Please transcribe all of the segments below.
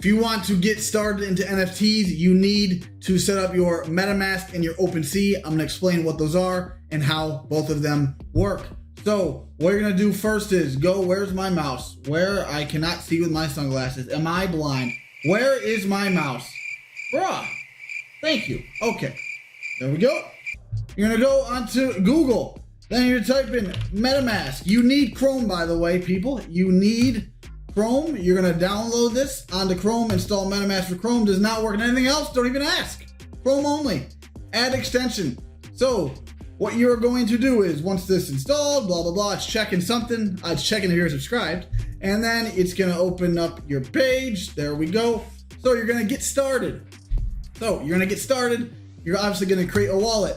you want to get started into NFTs, you need to set up your Metamask and your Opensea. I'm going to explain what those are and how both of them work. So what you're going to do first is go, where's my mouse? Where I cannot see with my sunglasses. Am I blind? Where is my mouse? Bruh. Thank you. Okay. There we go. You're going to go onto Google. Then you're typing Metamask. You need Chrome, by the way, people. You need Chrome. You're going to download this onto Chrome. Install Metamask for Chrome. Does not work on anything else. Don't even ask. Chrome only. Add extension. So what you're going to do is once this installed, blah, blah, blah, it's checking something. It's checking if you're subscribed. And then it's going to open up your page. There we go. So you're going to get started. So you're going to get started. You're obviously going to create a wallet.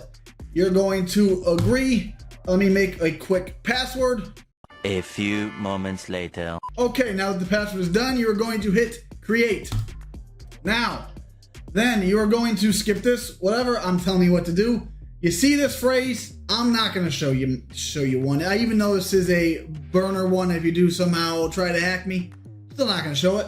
You're going to agree. Let me make a quick password. A few moments later. Okay, now that the password is done, you're going to hit create. Now, then you are going to skip this, whatever, I'm telling you what to do. You see this phrase? I'm not going to show you one. I even know this is a burner one. If you do somehow try to hack me, still not going to show it.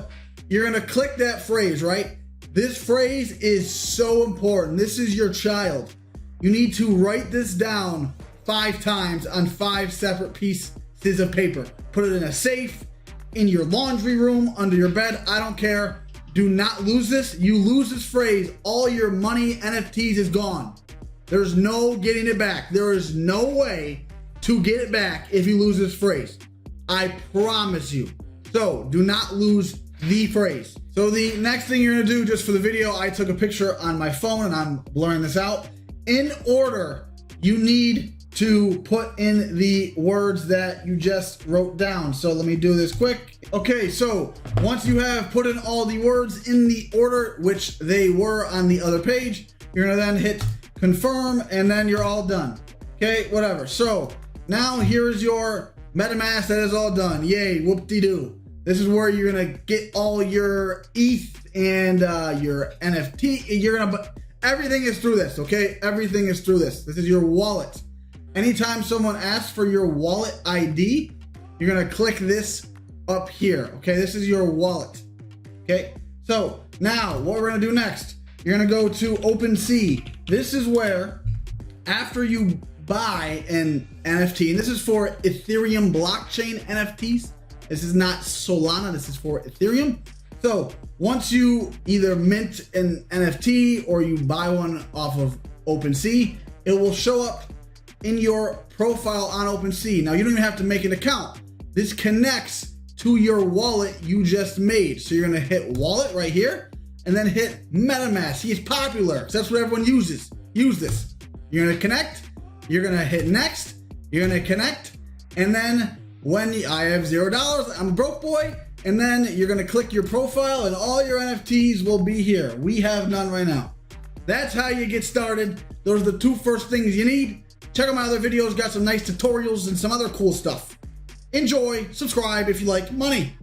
You're going to click that phrase, right? This phrase is so important. This is your child. You need to write this down 5 times on 5 separate pieces of paper. Put it in a safe, in your laundry room, under your bed. I don't care. Do not lose this. You lose this phrase, all your money, NFTs is gone. There's no getting it back. There is no way to get it back if you lose this phrase. I promise you. So do not lose the phrase. So the next thing you're gonna do, just for the video, I took a picture on my phone and I'm blurring this out. In order, you need to put in the words that you just wrote down. So let me do this quick. Okay, so once you have put in all the words in the order which they were on the other page, you're gonna then hit confirm and then you're all done. Okay, whatever. So now here's your MetaMask that is all done. Yay, whoop-de-doo. This is where you're gonna get all your ETH and your NFT. Everything is through this, okay? Everything is through this. This is your wallet. Anytime someone asks for your wallet ID, you're gonna click this up here, okay? This is your wallet, okay? So now what we're gonna do next, you're gonna go to Opensea. This is where, after you buy an NFT, and this is for Ethereum blockchain NFTs. This is not Solana, this is for Ethereum. So once you either mint an NFT or you buy one off of Opensea, it will show up in your profile on Opensea. Now you don't even have to make an account. This connects to your wallet you just made. So you're gonna hit wallet right here and then hit MetaMask. It's popular because that's what everyone uses. Use this. You're gonna connect, you're gonna hit next, you're gonna connect, and then when I have $0, I'm a broke boy, and then you're gonna click your profile and all your NFTs will be here. We have none right now. That's how you get started. Those are the 2 first things you need. Check out my other videos, got some nice tutorials and some other cool stuff. Enjoy, subscribe if you like money.